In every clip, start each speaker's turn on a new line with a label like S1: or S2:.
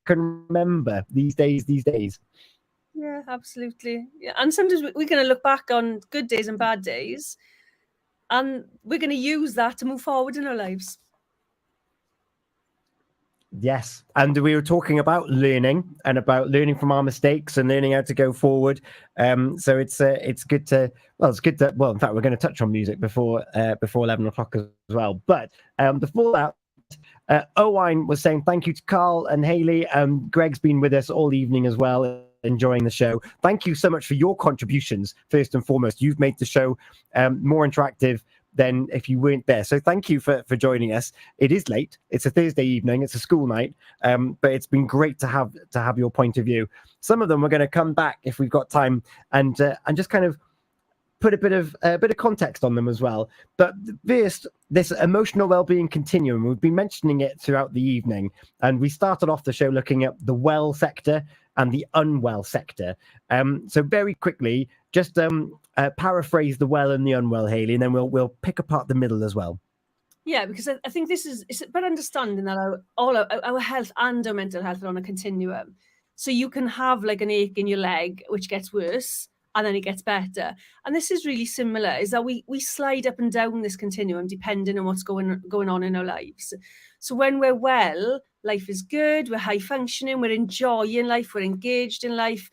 S1: can remember these days.
S2: Yeah, absolutely. Yeah. And sometimes we're going to look back on good days and bad days, and we're going to use that to move forward in our lives.
S1: Yes, and we were talking about learning and about learning from our mistakes and learning how to go forward. So it's good to in fact we're going to touch on music before 11 o'clock as well. But before that, Owain was saying thank you to Carl and Hayley. Greg's been with us all evening as well, enjoying the show. Thank you so much for your contributions. First and foremost, you've made the show more interactive than if you weren't there. So thank you for joining us. It is late. It's a Thursday evening. It's a school night. But it's been great to have your point of view. Some of them we're going to come back if we've got time and just kind of put a bit of context on them as well. But first, this emotional well-being continuum, we've been mentioning it throughout the evening, and we started off the show looking at the well sector and the unwell sector. So very quickly, just paraphrase the well and the unwell, Hayley, and then we'll pick apart the middle as well.
S2: Yeah, because I think it's about understanding that our health and our mental health are on a continuum. So you can have like an ache in your leg, which gets worse, and then it gets better. And this is really similar, is that we slide up and down this continuum depending on what's going on in our lives. So when we're well, life is good, we're high functioning, we're enjoying life, we're engaged in life.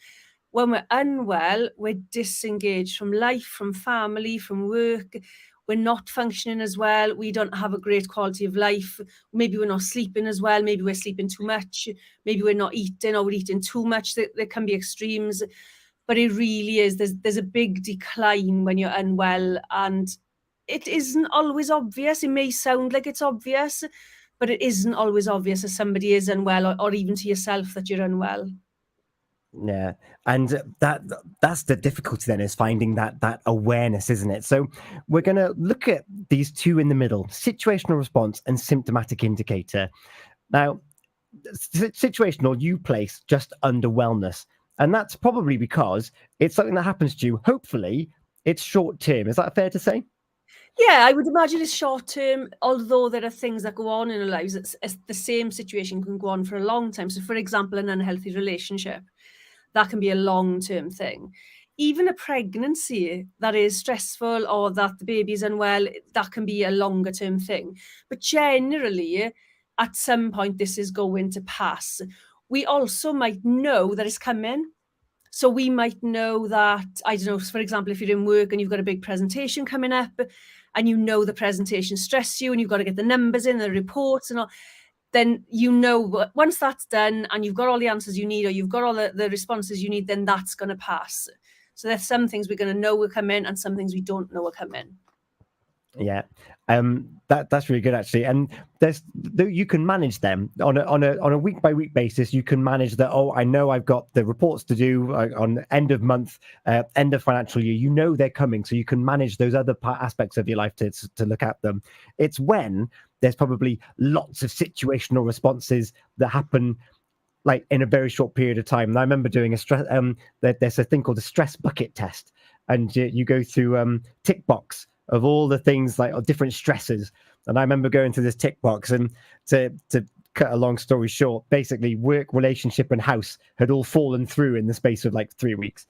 S2: When we're unwell, we're disengaged from life, from family, from work. We're not functioning as well. We don't have a great quality of life. Maybe we're not sleeping as well. Maybe we're sleeping too much. Maybe we're not eating, or we're eating too much. There can be extremes. But it really is. There's a big decline when you're unwell, and it isn't always obvious. It may sound like it's obvious, but it isn't always obvious if somebody is unwell, or even to yourself that you're unwell.
S1: Yeah, and that's the difficulty then, is finding that awareness, isn't it? So we're going to look at these two in the middle: situational response and symptomatic indicator. Now, situational you place just under wellness, and that's probably because it's something that happens to you. Hopefully, it's short term. Is that fair to say?
S2: Yeah, I would imagine it's short term, although there are things that go on in our lives. It's the same situation can go on for a long time. So, for example, an unhealthy relationship, that can be a long-term thing. Even a pregnancy that is stressful, or that the baby's unwell, that can be a longer-term thing. But generally, at some point, this is going to pass. We also might know that it's coming. So we might know that, I don't know, for example, if you're in work and you've got a big presentation coming up, and you know the presentation stress you, and you've got to get the numbers in, the reports and all, then you know once that's done and you've got all the answers you need, or you've got all the responses you need, then that's going to pass. So there's some things we're going to know will come in, and some things we don't know will come in.
S1: Yeah, that's really good actually, and you can manage them on a week by week basis. You can manage that. Oh, I know I've got the reports to do on end of month, end of financial year. You know they're coming, so you can manage those other aspects of your life to look at them. It's when there's probably lots of situational responses that happen like in a very short period of time. And I remember doing there's a thing called a stress bucket test, and you go through tick box of all the things like different stresses. And I remember going through this tick box, and to cut a long story short, basically work, relationship and house had all fallen through in the space of like 3 weeks.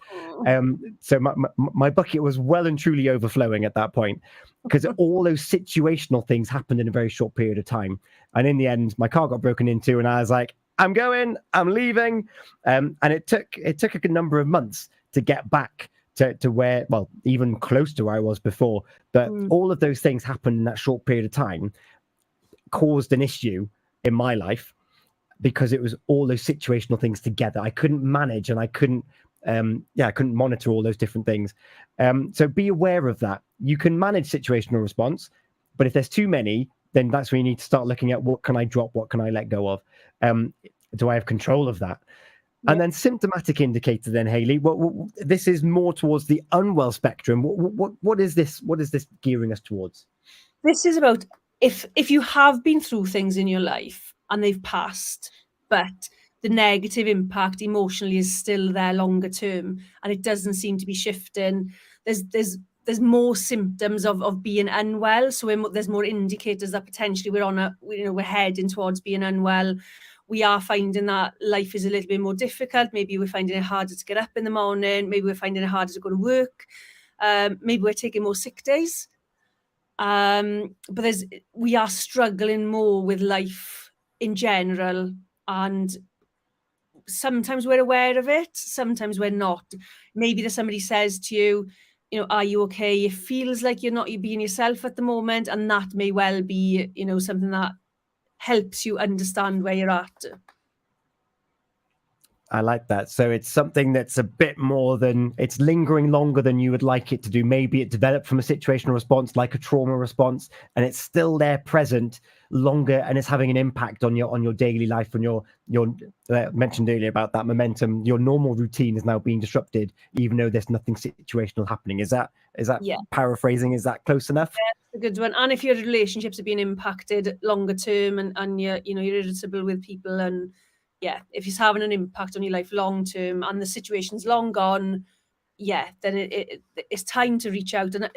S1: So my bucket was well and truly overflowing at that point, because all those situational things happened in a very short period of time. And in the end, my car got broken into, and I was like, I'm leaving. And it took a good number of months to get back to where, well, even close to where I was before. But all of those things happened in that short period of time, caused an issue in my life, because it was all those situational things together. I couldn't manage, and I couldn't monitor all those different things. So be aware of that. You can manage situational response, but if there's too many, then that's when you need to start looking at, what can I drop? What can I let go of? Do I have control of that? Yeah. And then symptomatic indicator, then Hayley, this is more towards the unwell spectrum. What is this? What is this gearing us towards?
S2: This is about if you have been through things in your life and they've passed, but the negative impact emotionally is still there longer term, and it doesn't seem to be shifting. There's more symptoms of being unwell. So there's more indicators that potentially we're heading towards being unwell. we are finding that life is a little bit more difficult. Maybe we're finding it harder to get up in the morning. Maybe we're finding it harder to go to work. Maybe we're taking more sick days. But we are struggling more with life in general, and sometimes we're aware of it, sometimes we're not. Maybe that somebody says to you, are you okay? It feels like you're not being yourself at the moment, and that may well be, something that helps you understand where you're at.
S1: I like that. So it's something that's a bit more than, it's lingering longer than you would like it to do. Maybe it developed from a situational response, like a trauma response, and it's still there present longer, and it's having an impact on your daily life. And your mentioned earlier about that momentum, your normal routine is now being disrupted, even though there's nothing situational happening. Is that paraphrasing? Is that close enough?
S2: Yeah, a good one. And if your relationships are being impacted longer term, and you're irritable with people, and if it's having an impact on your life long term, and the situation's long gone, then it's time to reach out. And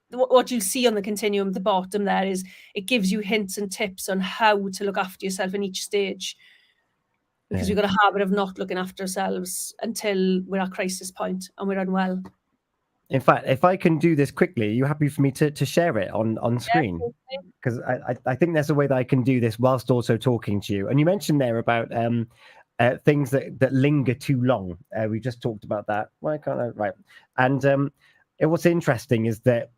S2: what you'll see on the continuum at the bottom there is it gives you hints and tips on how to look after yourself in each stage, because we've got a habit of not looking after ourselves until we're at crisis point and we're unwell.
S1: In fact, if I can do this quickly, are you happy for me to share it on screen? Because I think there's a way that I can do this whilst also talking to you. And you mentioned there about things that linger too long. We just talked about that. Why can't I? Right. And what's interesting is that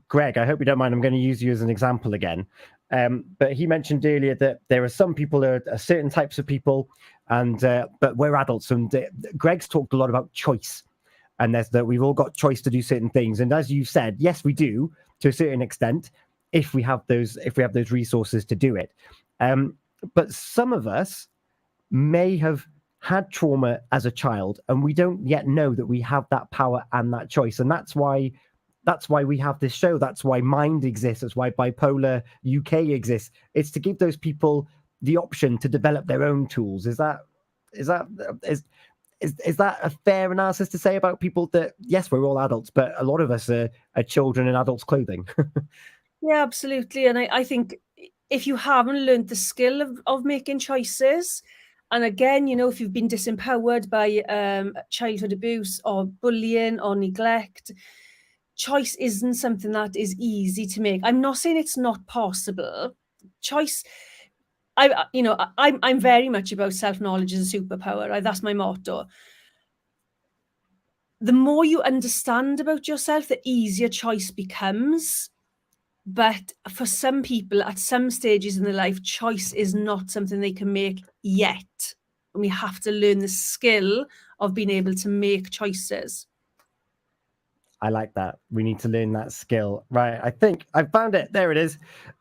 S1: Greg, I hope you don't mind, I'm going to use you as an example again. But he mentioned earlier that there are some people, there are certain types of people, and but we're adults. And Greg's talked a lot about choice. And there's that we've all got choice to do certain things. And as you said, yes, we do to a certain extent, if we have those resources to do it. But some of us may have had trauma as a child, and we don't yet know that we have that power and that choice. And that's why we have this show. That's why Mind exists. That's why Bipolar UK exists. It's to give those people the option to develop their own tools. Is that a fair analysis to say about people that, yes, we're all adults, but a lot of us are children in adults' clothing?
S2: Yeah, absolutely. And I think if you haven't learned the skill of making choices, and again, if you've been disempowered by childhood abuse or bullying or neglect, choice isn't something that is easy to make. I'm not saying it's not possible. Choice, I'm very much about self-knowledge as a superpower. That's my motto. The more you understand about yourself, the easier choice becomes. But for some people, at some stages in their life, choice is not something they can make yet. And we have to learn the skill of being able to make choices.
S1: I like that. We need to learn that skill. Right. I think I found it. There it is.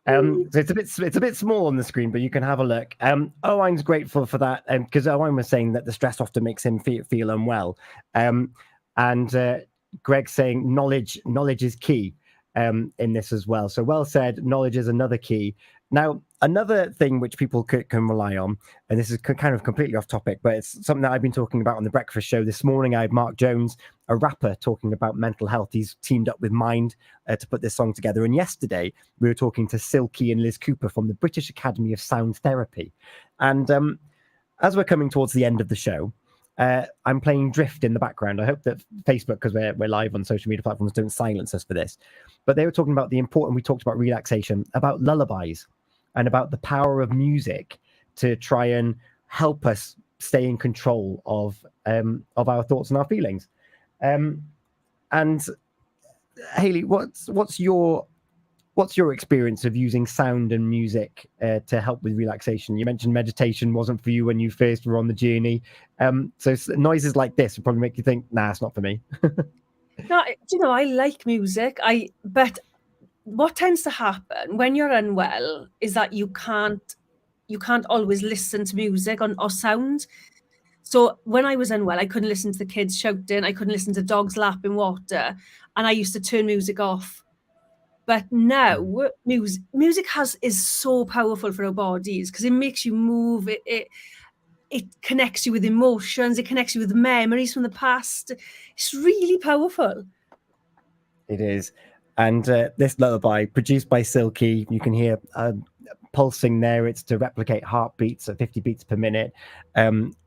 S1: So it's a bit small on the screen, but you can have a look. Owen's grateful for that, because Owen was saying that the stress often makes him feel unwell. And Greg's saying knowledge is key in this as well. So well said. Knowledge is another key. Now, another thing which people can rely on, and this is kind of completely off topic, but it's something that I've been talking about on the breakfast show this morning. I had Mark Jones, a rapper, talking about mental health. He's teamed up with Mind to put this song together. And yesterday we were talking to Silky and Liz Cooper from the British Academy of Sound Therapy. And as we're coming towards the end of the show, I'm playing Drift in the background. I hope that Facebook, because we're live on social media platforms, don't silence us for this. But they were talking about we talked about relaxation, about lullabies, and about the power of music to try and help us stay in control of our thoughts and our feelings. And Hayley, what's your experience of using sound and music to help with relaxation? You mentioned meditation wasn't for you when you first were on the journey. So noises like this would probably make you think, nah, it's not for me.
S2: No, I like music. But what tends to happen when you're unwell is that you can't always listen to music or sound. So when I was unwell, I couldn't listen to the kids shouting. I couldn't listen to dogs lapping water, and I used to turn music off. But now music is so powerful for our bodies, because it makes you move. It connects you with emotions. It connects you with memories from the past. It's really powerful.
S1: It is. And this lullaby, produced by Silky, you can hear pulsing there. It's to replicate heartbeats at 50 beats per minute.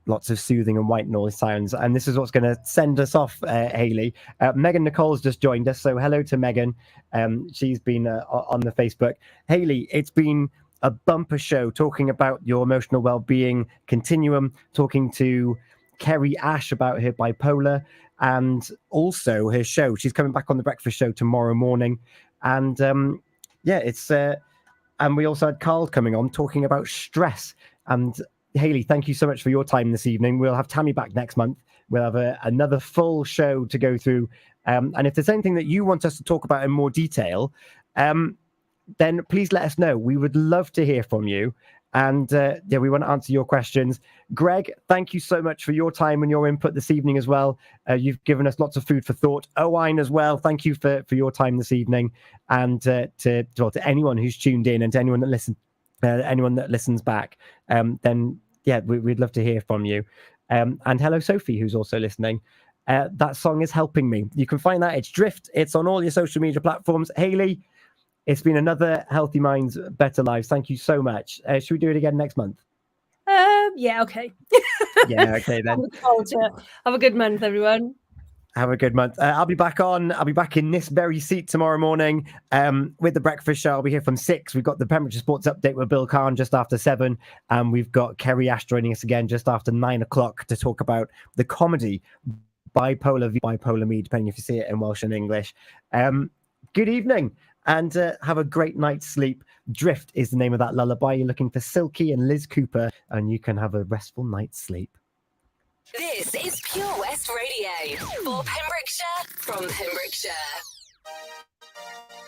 S1: Lots of soothing and white noise sounds. And this is what's going to send us off, Hayley. Megan Nicole's just joined us. So hello to Megan. She's been on the Facebook. Hayley, it's been a bumper show talking about your emotional well-being continuum, talking to Ceri Ashe about her bipolar and also her show. She's coming back on the breakfast show tomorrow morning. And it's and we also had Carl coming on talking about stress. And Hayley, thank you so much for your time this evening. We'll have Tammy back next month. We'll have another full show to go through. And if there's anything that you want us to talk about in more detail, then please let us know. We would love to hear from you. And we want to answer your questions. Greg, thank you so much for your time and your input this evening as well. You've given us lots of food for thought. Owain as well, thank you for your time this evening. And to anyone who's tuned in and to anyone that listens back, we'd love to hear from you. And hello, Sophie, who's also listening. That song is helping me. You can find that. It's Drift. It's on all your social media platforms. Hayley, it's been another Healthy Minds, Better Lives. Thank you so much. Should we do it again next month?
S2: Yeah, okay.
S1: Yeah, okay then.
S2: Have a good month, everyone.
S1: Have a good month. I'll be back in this very seat tomorrow morning with the breakfast show. I'll be here from 6. We've got the Pembrokeshire Sports Update with Bill Khan just after 7. And we've got Ceri Ashe joining us again just after 9 o'clock to talk about the comedy Bipolar v Bipolar Me, depending if you see it in Welsh and English. Good evening. And have a great night's sleep. Drift is the name of that lullaby. You're looking for Silky and Liz Cooper, and you can have a restful night's sleep.
S3: This is Pure West Radio for Pembrokeshire from Pembrokeshire.